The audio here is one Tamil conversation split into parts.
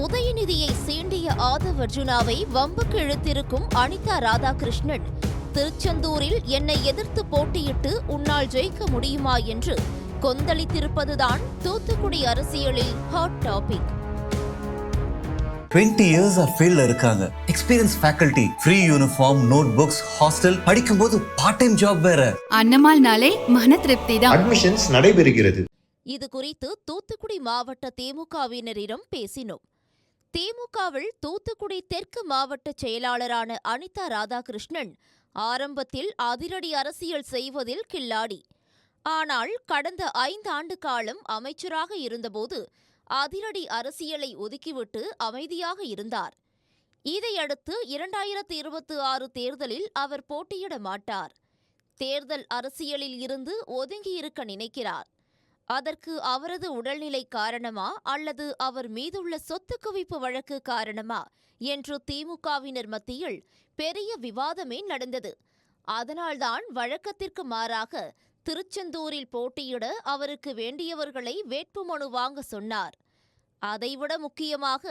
உதயநிதியை சீண்டிய ஆதவ் அர்ஜுனாவை வம்புக்கு இழுத்திருக்கும் அனிதா ராதாகிருஷ்ணன், திருச்செந்தூரில் என்னை எதிர்த்து போட்டியிட்டு உன்னால் ஜெயிக்க முடியுமா என்று கொந்தளித்திருப்பதுதான் தூத்துக்குடி அரசியலில் ஹாட் டாபிக். 20 years ஃபீல்ட்ல இருக்காங்க. Experience faculty, free uniform, notebooks, hostel, படிக்கும்போது பார்ட் டைம் ஜாப் வேற. அன்னமால்னாலே மன திருப்தி தான். அட்மிஷன்ஸ் நடைபெறுகிறது. இது குறித்து தூத்துக்குடி மாவட்ட திமுகவினரிடம் பேசினோம். திமுகவில் தூத்துக்குடி தெற்கு மாவட்ட செயலாளரான அனிதா ராதாகிருஷ்ணன் ஆரம்பத்தில் அதிரடி அரசியல் செய்வதில் கில்லாடி. ஆனால் கடந்த 5 ஆண்டு காலம் அமைச்சராக இருந்தபோது அதிரடி அரசியலை ஒதுக்கிவிட்டு அமைதியாக இருந்தார். இதையடுத்து 2026 தேர்தலில் அவர் போட்டியிட மாட்டார். தேர்தல் அரசியலில் இருந்து ஒதுங்கியிருக்க நினைக்கிறார். அதற்கு அவரது உடல்நிலை காரணமா அல்லது அவர் மீதுள்ள சொத்து குவிப்பு வழக்கு காரணமா என்று திமுகவினர் மத்தியில் பெரிய விவாதமே நடந்தது. அதனால்தான் வழக்கத்திற்கு மாறாக திருச்செந்தூரில் போட்டியிட அவருக்கு வேண்டியவர்களை வேட்புமனு வாங்க சொன்னார். அதைவிட முக்கியமாக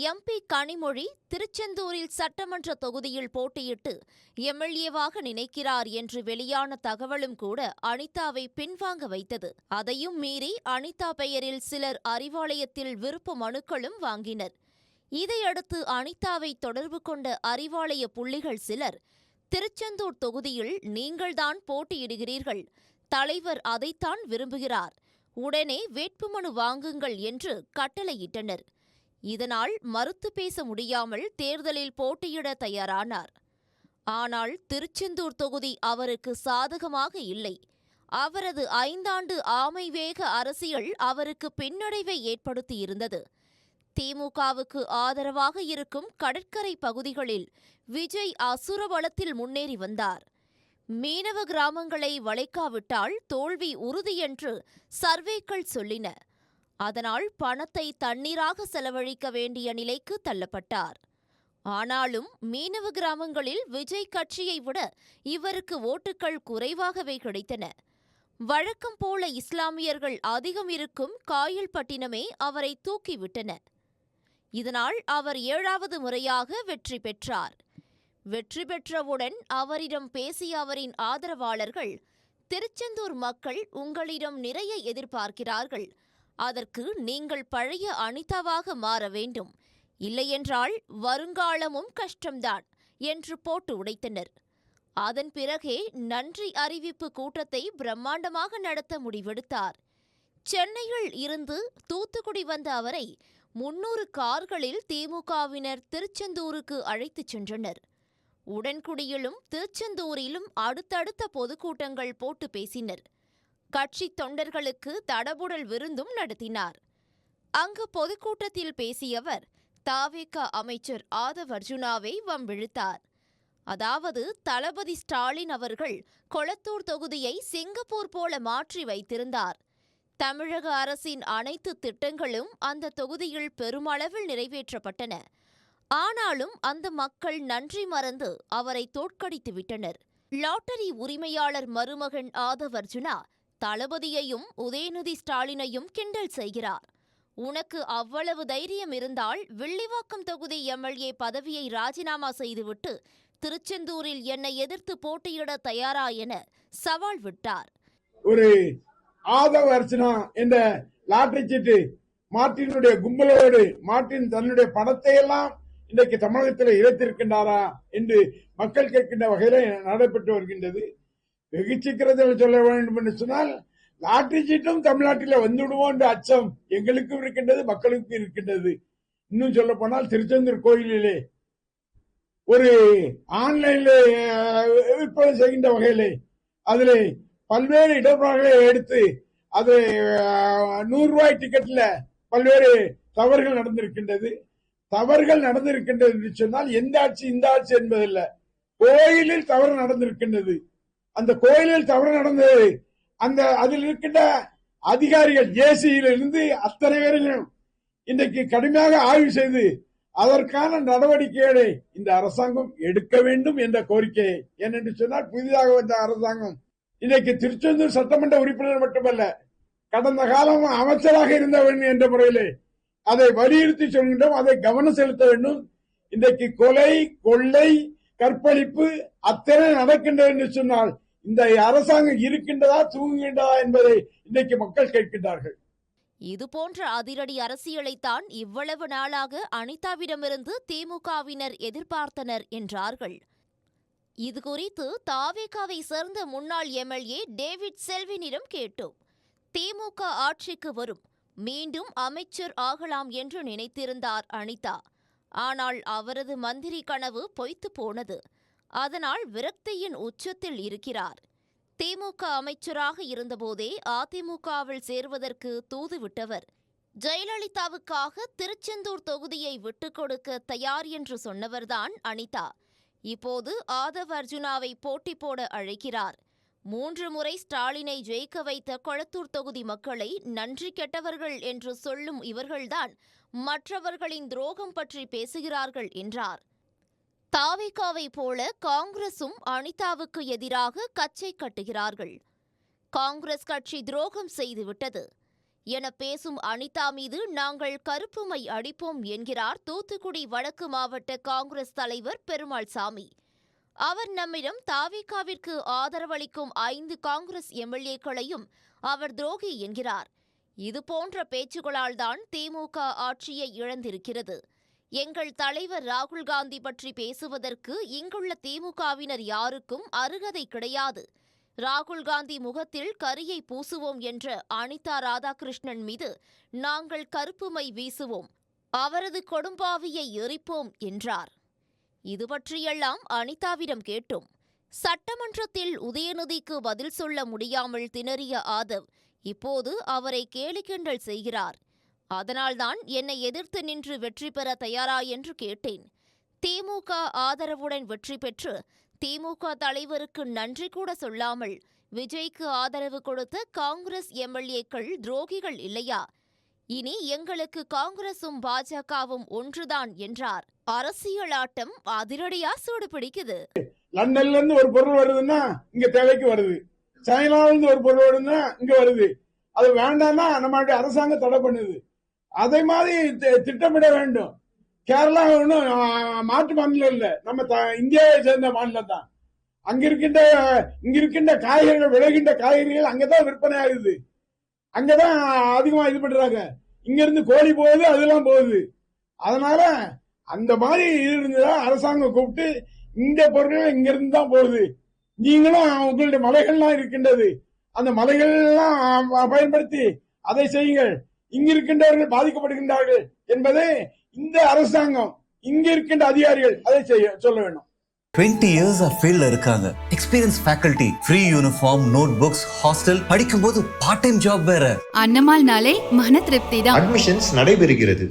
எம்பி கனிமொழி திருச்செந்தூரில் சட்டமன்ற தொகுதியில் போட்டியிட்டு எம்எல்ஏவாக நினைக்கிறார் என்று வெளியான தகவலும் கூட அனிதாவை பின்வாங்க வைத்தது. அதையும் மீறி அனிதா பெயரில் சிலர் அறிவாலயத்தில் விருப்ப மனுக்களும் வாங்கினர். இதையடுத்து அனிதாவை தொடர்பு கொண்ட அறிவாலய புள்ளிகள் சிலர், திருச்செந்தூர் தொகுதியில் நீங்கள்தான் போட்டியிடுகிறீர்கள், தலைவர் அதைத்தான் விரும்புகிறார், உடனே வேட்புமனு வாங்குங்கள் என்று கட்டளையிட்டனர். இதனால் மறுத்து பேச முடியாமல் தேர்தலில் போட்டியிட தயாரானார். ஆனால் திருச்செந்தூர் தொகுதி அவருக்கு சாதகமாக இல்லை. அவரது 5 ஆண்டு ஆமை வேக அரசியல் அவருக்கு பின்னடைவை ஏற்படுத்தியிருந்தது. திமுகவுக்கு ஆதரவாக இருக்கும் கடற்கரை பகுதிகளில் விஜய் அசுர பலத்தில் முன்னேறி வந்தார். மீனவ கிராமங்களை வளைக்காவிட்டால் தோல்வி உறுதி என்று சர்வேக்கள் சொல்லின. அதனால் பணத்தை தண்ணீராக செலவழிக்க வேண்டிய நிலைக்கு தள்ளப்பட்டார். ஆனாலும் மீனவ கிராமங்களில் விஜய் கட்சியை விட இவருக்கு ஓட்டுகள் குறைவாகவே கிடைத்தன. வழக்கம் போல இஸ்லாமியர்கள் அதிகம் இருக்கும் காயல்பட்டினமே அவரை தூக்கிவிட்டன. இதனால் அவர் 7வது முறையாக வெற்றி பெற்றார். வெற்றி பெற்றவுடன் அவரிடம் பேசிய அவரின் ஆதரவாளர்கள், திருச்செந்தூர் மக்கள் உங்களிடம் நிறைய எதிர்பார்க்கிறார்கள், அதற்கு நீங்கள் பழைய அனிதாவாக மாற வேண்டும், இல்லையென்றால் வருங்காலமும் கஷ்டம்தான் என்று போட்டு உடைத்தனர். அதன் பிறகே நன்றி அறிவிப்பு கூட்டத்தை பிரம்மாண்டமாக நடத்த முடிவெடுத்தார். சென்னையில் இருந்து தூத்துக்குடி வந்த அவரை 300 கார்களில் திமுகவினர் திருச்செந்தூருக்கு அழைத்துச் சென்றனர். உடன்குடியிலும் திருச்செந்தூரிலும் அடுத்தடுத்த பொதுக்கூட்டங்கள் போட்டு பேசினர். கட்சி தொண்டர்களுக்கு தடபுடல் விருந்தும் நடத்தினார். அங்கு பொதுக்கூட்டத்தில் பேசியவர் தவிக அமைச்சர் ஆதவ் அர்ஜுனாவை வம்பிழுத்தார். அதாவது தளபதி ஸ்டாலின் அவர்கள் கொளத்தூர் தொகுதியை சிங்கப்பூர் போல மாற்றி வைத்திருந்தார். தமிழக அரசின் அனைத்து திட்டங்களும் அந்த தொகுதியில் பெருமளவில் நிறைவேற்றப்பட்டன. ஆனாலும் அந்த மக்கள் நன்றி மறந்து அவரை தோற்கடித்து விட்டனர். லாட்டரி உரிமையாளர் மருமகன் ஆதவ் அர்ஜுனா தளபதியையும் உதயநிதி ஸ்டாலினையும் கிண்டல் செய்கிறார். உனக்கு அவ்வளவு தைரியம் இருந்தால் வில்லிவாக்கம் தொகுதி எம்எல்ஏ பதவியை ராஜினாமா செய்துவிட்டு திருச்செந்தூரில் என்னை எதிர்த்து போட்டியிட தயாரா என சவால் விட்டார். ஒரு ஆதவ் அர்ஜுனா என்ற லாட்டரி சீட்டு மார்ட்டினுடைய கும்பலோடு மார்ட்டின் தன்னுடைய பணத்தை எல்லாம் இன்றைக்கு தமிழகத்தில் இழைத்திருக்கின்றாரா என்று மக்கள் கேட்கின்ற வகையில் நடைபெற்று வருகின்றது. வெகு சீக்கிரத்தில் சொல்ல வேண்டும் என்று சொன்னால் லாட்டரி சீட்டும் தமிழ்நாட்டில் வந்துவிடுவோம் என்ற அச்சம் எங்களுக்கும் இருக்கின்றது, மக்களுக்கும் இருக்கின்றது. இன்னும் சொல்ல போனால் திருச்செந்தூர் கோயிலிலே ஒரு ஆன்லைன்ல விற்பனை செய்கின்ற வகையிலே அதில் பல்வேறு இடர்பாடுகளை எடுத்து அது 100 ரூபாய் டிக்கெட்ல பல்வேறு தவறுகள் நடந்திருக்கின்றது. தவறுகள் நடந்திருக்கின்றது என்று சொன்னால் எந்த ஆட்சி இந்த ஆட்சி என்பதில்லை, கோயிலில் தவறு நடந்திருக்கின்றது. அந்த கோயிலில் தவறு நடந்தது அந்த அதில் இருக்கின்ற அதிகாரிகள் ஜேசியிலிருந்து அத்தனை பேரையும் இன்றைக்கு கடுமையாக ஆய்வு செய்து அதற்கான நடவடிக்கைகளை இந்த அரசாங்கம் எடுக்க வேண்டும் என்ற கோரிக்கை. ஏனென்று சொன்னால் புதிதாக வந்த அரசாங்கம் இன்றைக்கு திருச்செந்தூர் சட்டமன்ற உறுப்பினர் மட்டுமல்ல, கடந்த காலம் அமைச்சராக இருந்தவன் என்ற முறையிலே அதை வலியுறுத்தி சொல்கின்றோம். அதை கவனம் செலுத்த வேண்டும். இன்றைக்கு கொலை, கொள்ளை, கற்பழிப்பு அத்தனை நடக்கின்றது என்று சொன்னால் இந்த அரசாங்கம் இருக்கின்றதா தூங்குகின்றதா என்பதை இன்றைக்கு மக்கள் கேட்கின்றார்கள். இதுபோன்ற அதிரடி அரசியலைத்தான் இவ்வளவு நாளாக அனிதாவிடமிருந்து திமுகவினர் எதிர்பார்த்தனர் என்றார்கள். இதுகுறித்து தாவேகாவை சேர்ந்த முன்னாள் எம்எல்ஏ டேவிட் செல்வினிடம் கேட்டோம். திமுக ஆட்சிக்கு வரும், மீண்டும் அமைச்சர் ஆகலாம் என்று நினைத்திருந்தார் அனிதா. ஆனால் அவரது மந்திரி கனவு பொய்த்து போனது. அதனால் விரக்தியின் உச்சத்தில் இருக்கிறார். திமுக அமைச்சராக இருந்தபோதே அதிமுகவில் சேர்வதற்கு தூதுவிட்டவர். ஜெயலலிதாவுக்காக திருச்செந்தூர் தொகுதியை விட்டுக் கொடுக்க தயார் என்று சொன்னவர்தான் அனிதா. இப்போது ஆதவ் அர்ஜுனாவை போட்டி போட அழைக்கிறார். 3 முறை ஸ்டாலினை ஜெயிக்க வைத்த கொளத்தூர் தொகுதி மக்களை நன்றி கெட்டவர்கள் என்று சொல்லும் இவர்கள்தான் மற்றவர்களின் துரோகம் பற்றி பேசுகிறார்கள் என்றார். தாவேகாவை போல காங்கிரசும் அனிதாவுக்கு எதிராக கச்சை கட்டுகிறார்கள். காங்கிரஸ் கட்சி துரோகம் செய்துவிட்டது என பேசும் அனிதா மீது நாங்கள் கருப்பு மை அடிப்போம் என்கிறார் தூத்துக்குடி வடக்கு மாவட்ட காங்கிரஸ் தலைவர் பெருமாள் சாமி. அவர் நம்மிடம் தாவேகாவிற்கு ஆதரவளிக்கும் 5 காங்கிரஸ் எம்எல்ஏக்களையும் அவர் துரோகி என்கிறார். இதுபோன்ற பேச்சுகளால் தான் திமுக ஆட்சியை இழந்திருக்கிறது. எங்கள் தலைவர் ராகுல் காந்தி பற்றி பேசுவதற்கு இங்குள்ள திமுகவினர் யாருக்கும் அருகதை கிடையாது. ராகுல் காந்தி முகத்தில் கரியை பூசுவோம் என்ற அனிதா ராதாகிருஷ்ணன் மீது நாங்கள் கருப்பு மை வீசுவோம், அவரது கொடும்பாவியை எரிப்போம் என்றார். இது பற்றியெல்லாம் அனிதாவிடம் கேட்டோம். சட்டமன்றத்தில் உதயநிதிக்கு பதில் சொல்ல முடியாமல் திணறிய ஆதவ் இப்போது அவரை கேலி கிண்டல் செய்கிறார். அதனால்தான் என்னை எதிர்த்து நின்று வெற்றி பெற தயாரா என்று கேட்டேன். திமுக ஆதரவுடன் வெற்றி பெற்று திமுக தலைவருக்கு நன்றி கூட சொல்லாமல் விஜய்க்கு ஆதரவு கொடுத்த காங்கிரஸ் எம்எல்ஏக்கள் துரோகிகள் இல்லையா? இனி எங்களுக்கு காங்கிரசும் பாஜகவும் ஒன்றுதான் என்றார். அரசியல் ஆட்டம் அதிரடியா சூடு பிடிக்குது. லண்டன்ல இருந்து ஒரு பொருள் வருதுன்னா இங்க தேவைக்கு வருது, சைனால இருந்து ஒரு பொருள் வருதுன்னா இங்க வருது. அது வேண்டாம்னா நம்மளுடைய அரசாங்கம் தடை பண்ணுது. அதே மாதிரி திட்டமிட வேண்டும். கேரளா ஒன்றும் மாற்று மாநிலம் இல்ல, நம்ம இந்தியாவை சேர்ந்த மாநிலம் தான். இங்க இருக்கின்ற காய்கறிகள், விளைகின்ற காய்கறிகள் அங்கதான் விற்பனை ஆகுது, அங்கதான் அதிகமா இது பண்றாங்க. இங்க இருந்து கோழி போகுது, அதெல்லாம் போகுது. அதனால அந்த மாதிரி இருந்ததா அரசாங்கம் கூப்பிட்டு இந்த பொருட்கள் இங்க இருந்து தான் போகுது, நீங்களும் உங்களுடைய மலைகள்லாம் இருக்கின்றது, அந்த மலைகள்லாம் பயன்படுத்தி அதை செய்யுங்கள், இங்க இருக்கின்றவர்கள் பாதிக்கப்படுகின்றார்கள் என்பதை இந்த அரசாங்கம், இங்க இருக்கின்ற அதிகாரிகள் அதை சொல்ல வேண்டும். 20 years ஃபீல்ட்ல இருக்காங்க. Experience faculty, free uniform, notebooks, hostel, படிக்கும்போது பார்ட் டைம் ஜாப் வேற. அன்னமால் நாளே மன திருப்தி தான். அட்மிஷன்ஸ் நடைபெறுகிறது.